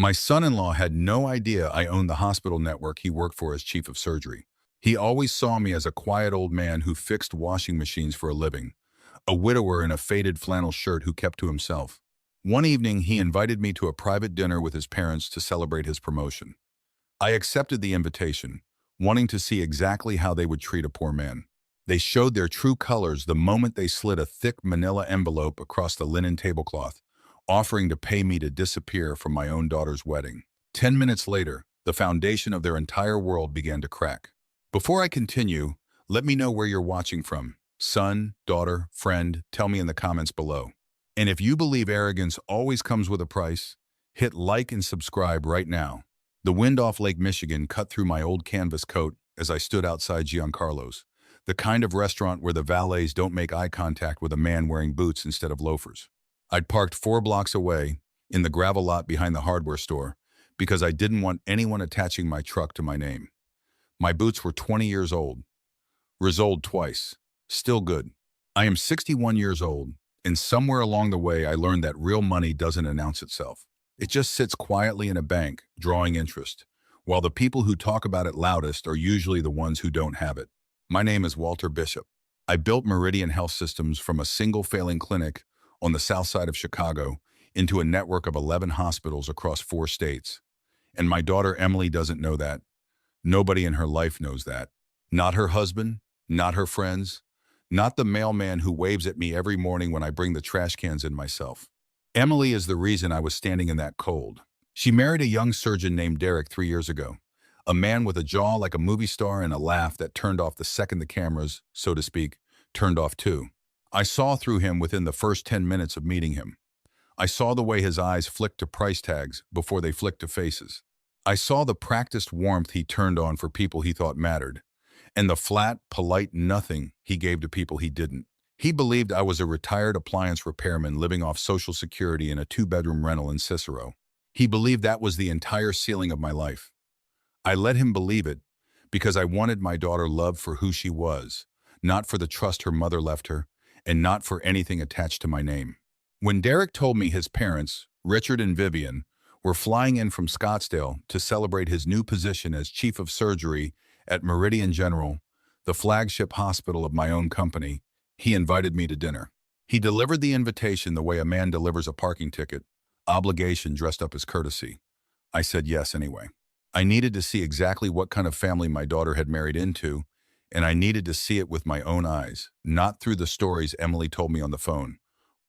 My son-in-law had no idea I owned the hospital network he worked for as chief of surgery. He always saw me as a quiet old man who fixed washing machines for a living, a widower in a faded flannel shirt who kept to himself. One evening, he invited me to a private dinner with his parents to celebrate his promotion. I accepted the invitation, wanting to see exactly how they would treat a poor man. They showed their true colors the moment they slid a thick manila envelope across the linen tablecloth, offering to pay me to disappear from my own daughter's wedding. 10 minutes later, the foundation of their entire world began to crack. Before I continue, let me know where you're watching from. Son, daughter, friend, tell me in the comments below. And if you believe arrogance always comes with a price, hit like and subscribe right now. The wind off Lake Michigan cut through my old canvas coat as I stood outside Giancarlo's, the kind of restaurant where the valets don't make eye contact with a man wearing boots instead of loafers. I'd parked 4 blocks away, in the gravel lot behind the hardware store, because I didn't want anyone attaching my truck to my name. My boots were 20 years old. Resoled twice. Still good. I am 61 years old, and somewhere along the way I learned that real money doesn't announce itself. It just sits quietly in a bank, drawing interest, while the people who talk about it loudest are usually the ones who don't have it. My name is Walter Bishop. I built Meridian Health Systems from a single failing clinic on the south side of Chicago into a network of 11 hospitals across 4 states. And my daughter Emily doesn't know that. Nobody in her life knows that. Not her husband, not her friends, not the mailman who waves at me every morning when I bring the trash cans in myself. Emily is the reason I was standing in that cold. She married a young surgeon named Derek 3 years ago, a man with a jaw like a movie star and a laugh that turned off the second the cameras, so to speak, turned off too. I saw through him within the first 10 minutes of meeting him. I saw the way his eyes flicked to price tags before they flicked to faces. I saw the practiced warmth he turned on for people he thought mattered, and the flat, polite nothing he gave to people he didn't. He believed I was a retired appliance repairman living off Social Security in a 2-bedroom rental in Cicero. He believed that was the entire ceiling of my life. I let him believe it because I wanted my daughter loved for who she was, not for the trust her mother left her, and not for anything attached to my name. When Derek told me his parents, Richard and Vivian, were flying in from Scottsdale to celebrate his new position as chief of surgery at Meridian General, the flagship hospital of my own company, he invited me to dinner. He delivered the invitation the way a man delivers a parking ticket, obligation dressed up as courtesy. I said yes anyway. I needed to see exactly what kind of family my daughter had married into, and I needed to see it with my own eyes, not through the stories Emily told me on the phone.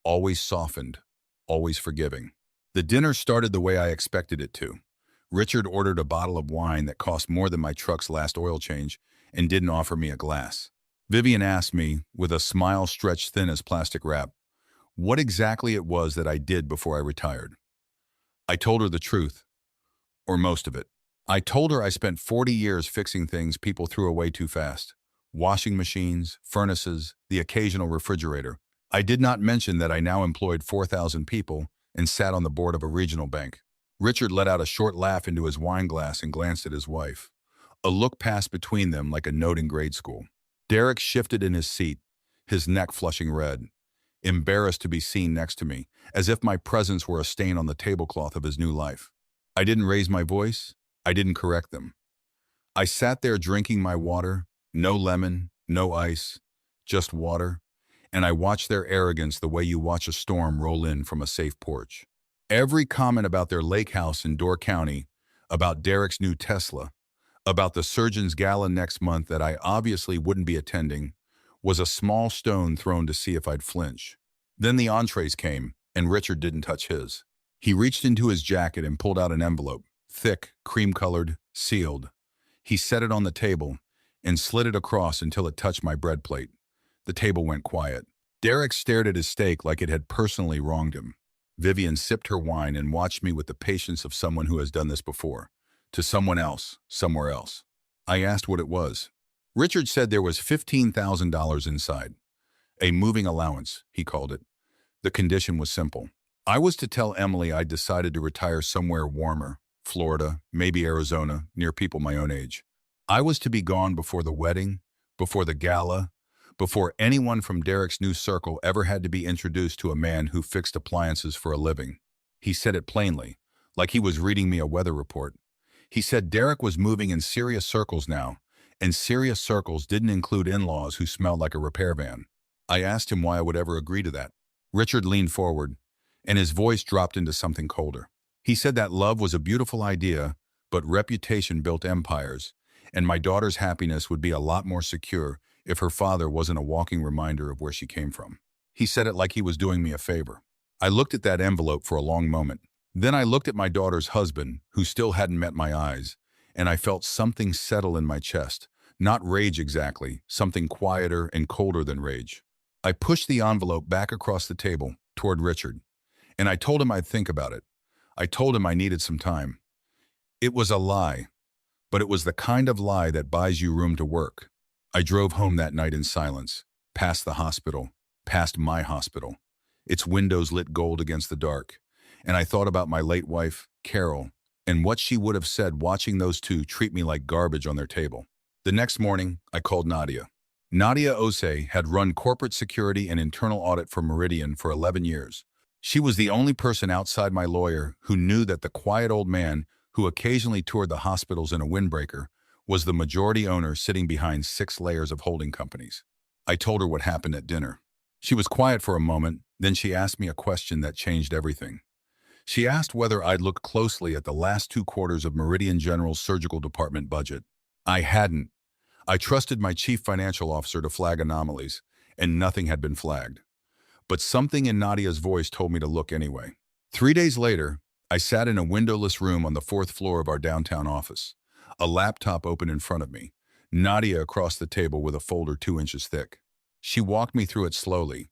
Always softened, always forgiving. The dinner started the way I expected it to. Richard ordered a bottle of wine that cost more than my truck's last oil change and didn't offer me a glass. Vivian asked me, with a smile stretched thin as plastic wrap, what exactly it was that I did before I retired. I told her the truth, or most of it. I told her I spent 40 years fixing things people threw away too fast. Washing machines, furnaces, the occasional refrigerator. I did not mention that I now employed 4,000 people and sat on the board of a regional bank. Richard let out a short laugh into his wine glass and glanced at his wife. A look passed between them like a note in grade school. Derek shifted in his seat, his neck flushing red, embarrassed to be seen next to me, as if my presence were a stain on the tablecloth of his new life. I didn't raise my voice. I didn't correct them. I sat there drinking my water, no lemon, no ice, just water, and I watched their arrogance the way you watch a storm roll in from a safe porch. Every comment about their lake house in Door County, about Derek's new Tesla, about the surgeon's gala next month that I obviously wouldn't be attending, was a small stone thrown to see if I'd flinch. Then the entrees came, and Richard didn't touch his. He reached into his jacket and pulled out an envelope, thick, cream-colored, sealed. He set it on the table and slid it across until it touched my bread plate. The table went quiet. Derek stared at his steak like it had personally wronged him. Vivian sipped her wine and watched me with the patience of someone who has done this before. To someone else, somewhere else. I asked what it was. Richard said there was $15,000 inside. A moving allowance, he called it. The condition was simple. I was to tell Emily I'd decided to retire somewhere warmer, Florida, maybe Arizona, near people my own age. I was to be gone before the wedding, before the gala, before anyone from Derek's new circle ever had to be introduced to a man who fixed appliances for a living. He said it plainly, like he was reading me a weather report. He said Derek was moving in serious circles now, and serious circles didn't include in-laws who smelled like a repair van. I asked him why I would ever agree to that. Richard leaned forward, and his voice dropped into something colder. He said that love was a beautiful idea, but reputation built empires, and my daughter's happiness would be a lot more secure if her father wasn't a walking reminder of where she came from. He said it like he was doing me a favor. I looked at that envelope for a long moment. Then I looked at my daughter's husband, who still hadn't met my eyes, and I felt something settle in my chest. Not rage exactly, something quieter and colder than rage. I pushed the envelope back across the table, toward Richard, and I told him I'd think about it. I told him I needed some time. It was a lie, but it was the kind of lie that buys you room to work. I drove home that night in silence, past the hospital, past my hospital, its windows lit gold against the dark, and I thought about my late wife, Carol, and what she would have said watching those two treat me like garbage on their table. The next morning, I called Nadia. Nadia Ose had run corporate security and internal audit for Meridian for 11 years. She was the only person outside my lawyer who knew that the quiet old man who occasionally toured the hospitals in a windbreaker was the majority owner sitting behind 6 layers of holding companies. I told her what happened at dinner. She was quiet for a moment, then she asked me a question that changed everything. She asked whether I'd looked closely at the last 2 quarters of Meridian General's surgical department budget. I hadn't. I trusted my chief financial officer to flag anomalies, and nothing had been flagged. But something in Nadia's voice told me to look anyway. 3 days later, I sat in a windowless room on the 4th floor of our downtown office, a laptop open in front of me, Nadia across the table with a folder 2 inches thick. She walked me through it slowly,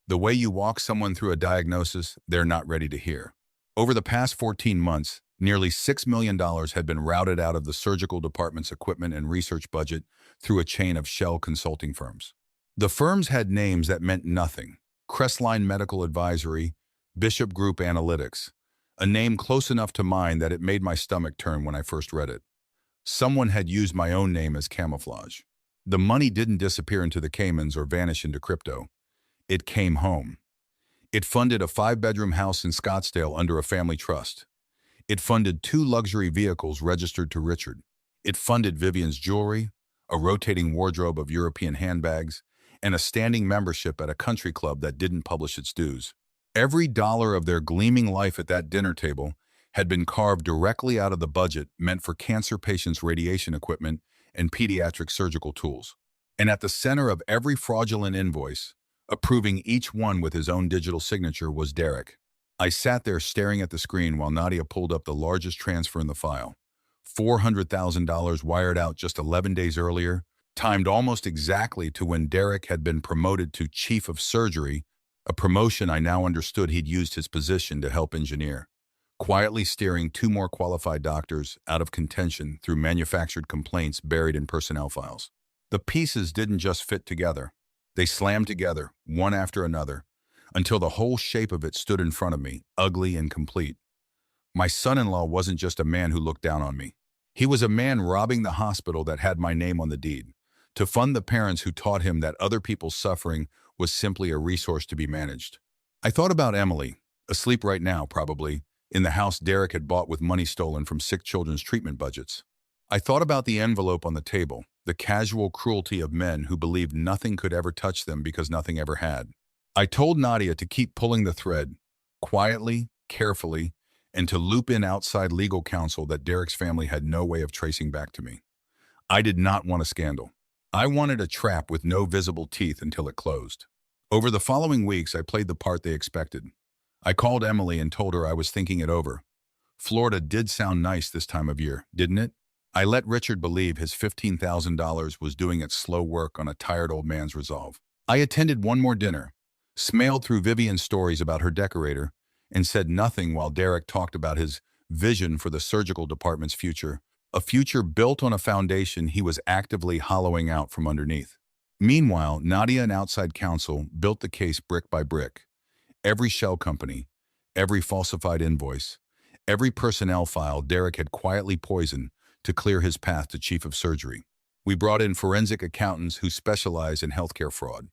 the way you walk someone through a diagnosis they're not ready to hear. Over the past 14 months, nearly $6 million had been routed out of the surgical department's equipment and research budget through a chain of shell consulting firms. The firms had names that meant nothing: Crestline Medical Advisory, Bishop Group Analytics, a name close enough to mine that it made my stomach turn when I first read it. Someone had used my own name as camouflage. The money didn't disappear into the Caymans or vanish into crypto. It came home. It funded a 5-bedroom house in Scottsdale under a family trust. It funded 2 luxury vehicles registered to Richard. It funded Vivian's jewelry, a rotating wardrobe of European handbags, and a standing membership at a country club that didn't publish its dues. Every dollar of their gleaming life at that dinner table had been carved directly out of the budget meant for cancer patients' radiation equipment and pediatric surgical tools. And at the center of every fraudulent invoice, approving each one with his own digital signature, was Derek. I sat there staring at the screen while Nadia pulled up the largest transfer in the file. $400,000 wired out just 11 days earlier, timed almost exactly to when Derek had been promoted to chief of surgery, a promotion I now understood he'd used his position to help engineer, quietly steering 2 more qualified doctors out of contention through manufactured complaints buried in personnel files. The pieces didn't just fit together. They slammed together, one after another, until the whole shape of it stood in front of me, ugly and complete. My son-in-law wasn't just a man who looked down on me. He was a man robbing the hospital that had my name on the deed, to fund the parents who taught him that other people's suffering was simply a resource to be managed. I thought about Emily, asleep right now probably, in the house Derek had bought with money stolen from sick children's treatment budgets. I thought about the envelope on the table, the casual cruelty of men who believed nothing could ever touch them because nothing ever had. I told Nadia to keep pulling the thread, quietly, carefully, and to loop in outside legal counsel that Derek's family had no way of tracing back to me. I did not want a scandal. I wanted a trap with no visible teeth until it closed. Over the following weeks, I played the part they expected. I called Emily and told her I was thinking it over. Florida did sound nice this time of year, didn't it? I let Richard believe his $15,000 was doing its slow work on a tired old man's resolve. I attended one more dinner, smelled through Vivian's stories about her decorator, and said nothing while Derek talked about his vision for the surgical department's future, a future built on a foundation he was actively hollowing out from underneath. Meanwhile, Nadia and outside counsel built the case brick by brick. Every shell company, every falsified invoice, every personnel file Derek had quietly poisoned to clear his path to chief of surgery. We brought in forensic accountants who specialize in healthcare fraud,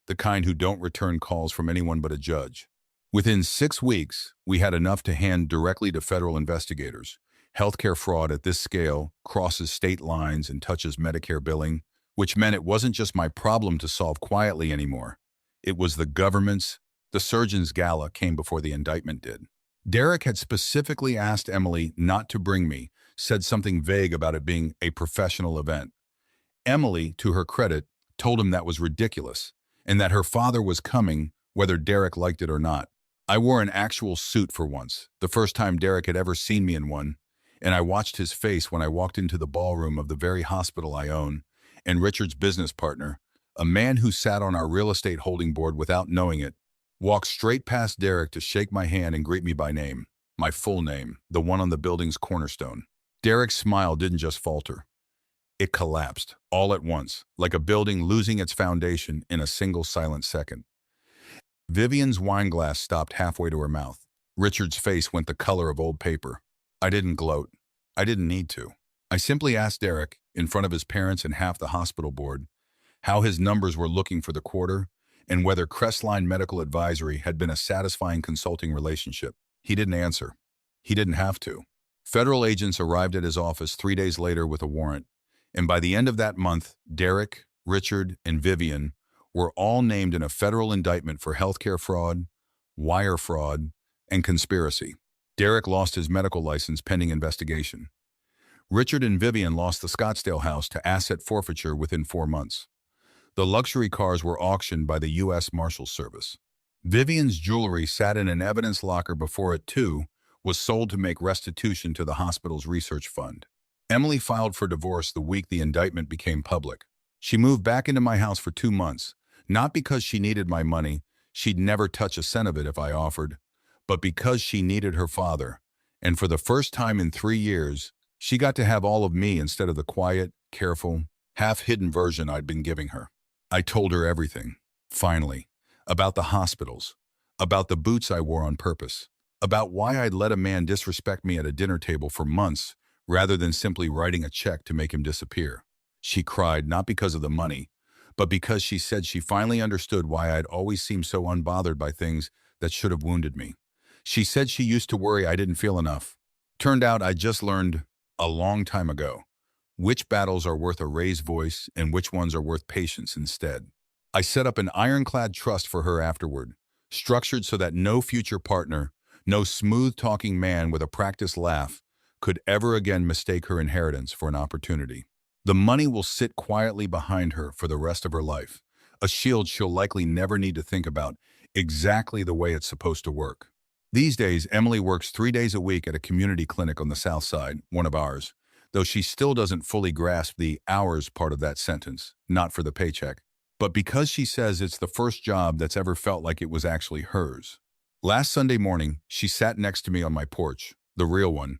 the kind who don't return calls from anyone but a judge. Within 6 weeks, we had enough to hand directly to federal investigators. Healthcare fraud at this scale crosses state lines and touches Medicare billing, which meant it wasn't just my problem to solve quietly anymore. It was the government's. The surgeon's gala came before the indictment did. Derek had specifically asked Emily not to bring me, said something vague about it being a professional event. Emily, to her credit, told him that was ridiculous and that her father was coming whether Derek liked it or not. I wore an actual suit for once, the first time Derek had ever seen me in one, and I watched his face when I walked into the ballroom of the very hospital I own, and Richard's business partner, a man who sat on our real estate holding board without knowing it, walked straight past Derek to shake my hand and greet me by name, my full name, the one on the building's cornerstone. Derek's smile didn't just falter. It collapsed, all at once, like a building losing its foundation in a single silent second. Vivian's wine glass stopped halfway to her mouth. Richard's face went the color of old paper. I didn't gloat. I didn't need to. I simply asked Derek, in front of his parents and half the hospital board, how his numbers were looking for the quarter, and whether Crestline Medical Advisory had been a satisfying consulting relationship. He didn't answer. He didn't have to. Federal agents arrived at his office 3 days later with a warrant, and by the end of that month, Derek, Richard, and Vivian were all named in a federal indictment for healthcare fraud, wire fraud, and conspiracy. Derek lost his medical license pending investigation. Richard and Vivian lost the Scottsdale house to asset forfeiture within 4 months. The luxury cars were auctioned by the U.S. Marshals Service. Vivian's jewelry sat in an evidence locker before it, too, was sold to make restitution to the hospital's research fund. Emily filed for divorce the week the indictment became public. She moved back into my house for 2 months, not because she needed my money, she'd never touch a cent of it if I offered, but because she needed her father, and for the first time in 3 years, she got to have all of me instead of the quiet, careful, half-hidden version I'd been giving her. I told her everything, finally, about the hospitals, about the boots I wore on purpose, about why I'd let a man disrespect me at a dinner table for months rather than simply writing a check to make him disappear. She cried not because of the money, but because she said she finally understood why I'd always seemed so unbothered by things that should have wounded me. She said she used to worry I didn't feel enough. Turned out I just learned a long time ago which battles are worth a raised voice and which ones are worth patience instead. I set up an ironclad trust for her afterward, structured so that no future partner, no smooth-talking man with a practiced laugh, could ever again mistake her inheritance for an opportunity. The money will sit quietly behind her for the rest of her life, a shield she'll likely never need to think about exactly the way it's supposed to work. These days, Emily works 3 days a week at a community clinic on the South Side, one of ours, though she still doesn't fully grasp the hours part of that sentence, not for the paycheck, but because she says it's the first job that's ever felt like it was actually hers. Last Sunday morning, she sat next to me on my porch, the real one,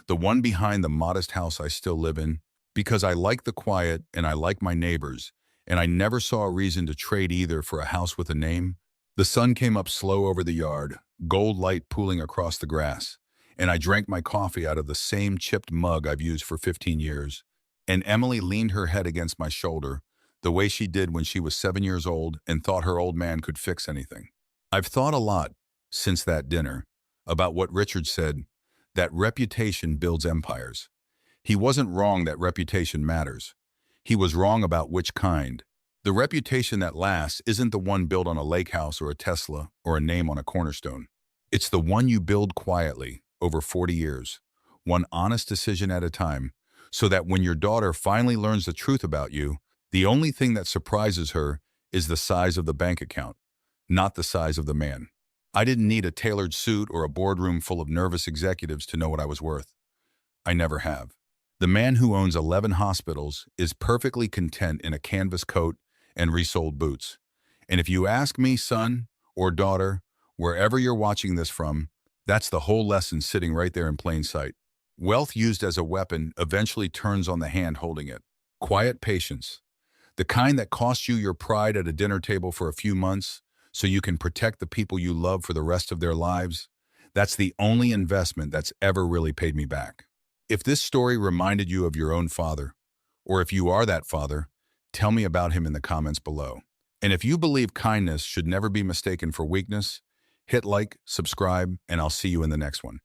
the one behind the modest house I still live in, because I like the quiet and I like my neighbors, and I never saw a reason to trade either for a house with a name. The sun came up slow over the yard, gold light pooling across the grass, and I drank my coffee out of the same chipped mug I've used for 15 years. And Emily leaned her head against my shoulder, the way she did when she was 7 years old and thought her old man could fix anything. I've thought a lot since that dinner about what Richard said, that reputation builds empires. He wasn't wrong that reputation matters. He was wrong about which kind. The reputation that lasts isn't the one built on a lake house or a Tesla or a name on a cornerstone. It's the one you build quietly over 40 years, one honest decision at a time, so that when your daughter finally learns the truth about you, the only thing that surprises her is the size of the bank account, not the size of the man. I didn't need a tailored suit or a boardroom full of nervous executives to know what I was worth. I never have. The man who owns 11 hospitals is perfectly content in a canvas coat and resold boots. And if you ask me, son or daughter, wherever you're watching this from, that's the whole lesson sitting right there in plain sight. Wealth used as a weapon eventually turns on the hand holding it. Quiet patience. The kind that costs you your pride at a dinner table for a few months so you can protect the people you love for the rest of their lives. That's the only investment that's ever really paid me back. If this story reminded you of your own father, or if you are that father, tell me about him in the comments below. And if you believe kindness should never be mistaken for weakness, Hit like, subscribe, and I'll see you in the next one.